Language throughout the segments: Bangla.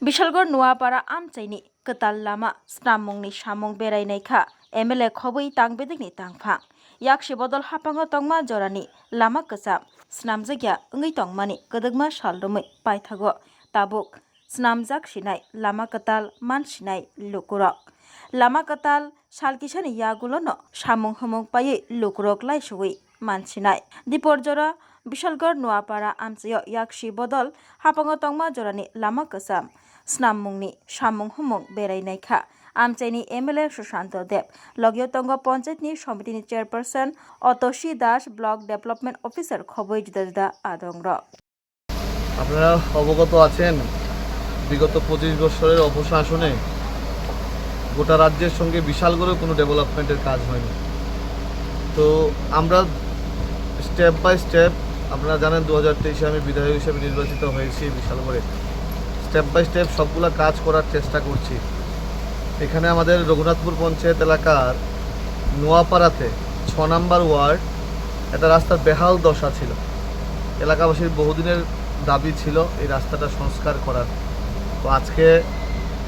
बिशालगढ़ नुआपाड़ा आमचाइनि कताल लामा स्नाममुंनि सामुं बेरायनायखा एमएलए खबै तांबेदिनि तांफां याक्षि बदल हापांगा तंगमा जरानि लामा कसाम स्नामजाग्या ओंगै तंगमानि गदगमा सालदुमै पाइथागो ताबुक स्नामजाक सिनाय लामा कताल मानसिनाय लुकुरक लामा कताल सालकिसानि यागुलोनो सामुं हमुं पायै लुकुरक लाइसुयै मानसिनाय दिपरजरा बिशालगढ़ नुआपाड़ा आमचायो याक्षि बदल हापांगा तंगमा जरानि लामा कसाम स्नाममुंनि सामुं हमुं बेरायनायखा आमचाइनि एमएलए सुशांत देव लगियो तंग पंचायतनि समितिनि चेयरपारसन अतोषी दास ब्लक डेभेलपमेंट अफिसार खबै जुदा जुदा आदंग আপনারা অবগত আছেন বিগত 25 বছরের অপশাসনে গোটা রাজ্যের সঙ্গে বিশালগড়ে কোনো ডেভেলপমেন্টের কাজ হয়নি। তো আমরা স্টেপ বাই স্টেপ, আপনারা জানেন 2023-এ আমি বিধায়ক হিসেবে নির্বাচিত হয়েছি বিশালগড়ে। স্টেপ বাই স্টেপ সবগুলা কাজ করার চেষ্টা করছি। এখানে আমাদের রঘুনাথপুর পঞ্চায়েত এলাকার নোয়াপাড়াতে 6 নম্বর ওয়ার্ড একটা রাস্তার বেহাল দশা ছিল। এলাকাবাসীর বহুদিনের দাবি ছিল এই রাস্তাটা সংস্কার করার। তো আজকে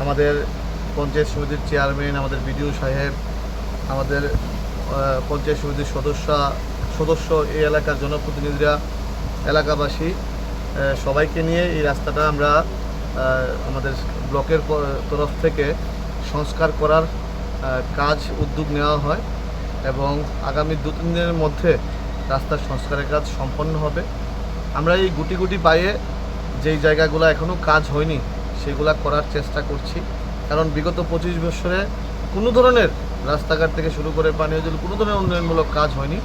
আমাদের পঞ্চায়েত সমিতির চেয়ারম্যান, আমাদের বিডিও সাহেব, আমাদের পঞ্চায়েত সমিতির সদস্য, এই এলাকার জনপ্রতিনিধিরা, এলাকাবাসী সবাইকে নিয়ে এই রাস্তাটা আমরা আমাদের ব্লকের তরফ থেকে সংস্কার করার কাজ উদ্যোগ নেওয়া হয় এবং আগামী 2-3 দিনের মধ্যে রাস্তার সংস্কারের কাজ সম্পন্ন হবে। আমরা এই গুটি গুটি পায়ে যেই জায়গাগুলো এখনও কাজ হয়নি সেগুলা করার চেষ্টা করছি, কারণ বিগত 25 বছরে কোনো ধরনের রাস্তাঘাট থেকে শুরু করে পানীয় জল কোনো ধরনের উন্নয়নমূলক কাজ হয়নি,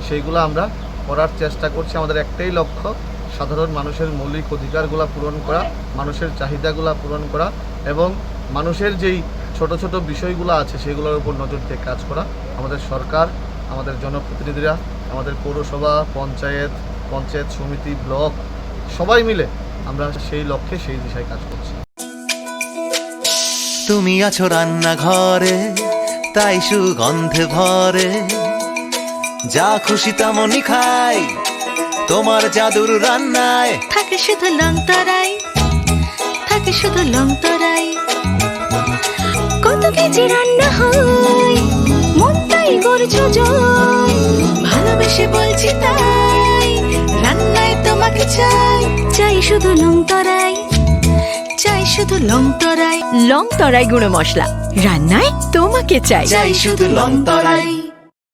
সেইগুলো আমরা করার চেষ্টা করছি। আমাদের একটাই লক্ষ্য, সাধারণ মানুষের মৌলিক অধিকারগুলো পূরণ করা, মানুষের চাহিদাগুলো পূরণ করা এবং মানুষের যেই ছোট ছোট বিষয়গুলো আছে সেগুলোর উপর নজর দিয়ে কাজ করা। আমাদের সরকার, আমাদের জনপ্রতিনিধিরা, আমাদের পৌরসভা, পঞ্চায়েত সমিতি, ব্লক সবাই মিলে আমরা সেই লক্ষ্যে সেই দিশায় কাজ করছি। তুমি আছো রান্নাঘরে, তাই সুগন্ধে ভরে, যা খুশি তেমনই খাই, তোমার জাদুর রান্নায় থাকে শুধু লংতরাই, থাকে শুধু লংতরাই। কত কেজি রান্না হয়, মনটাই করছো জয়, ভালোবেসে বলছি তাই, রান্নায় তোমাকে চাই, চাই শুধু লংতরাই, চাই শুধু লংতরাই। লংতরাই গুঁড়ো মশলা, রান্নায় তোমাকে চাই, চাই শুধু লংতরাই।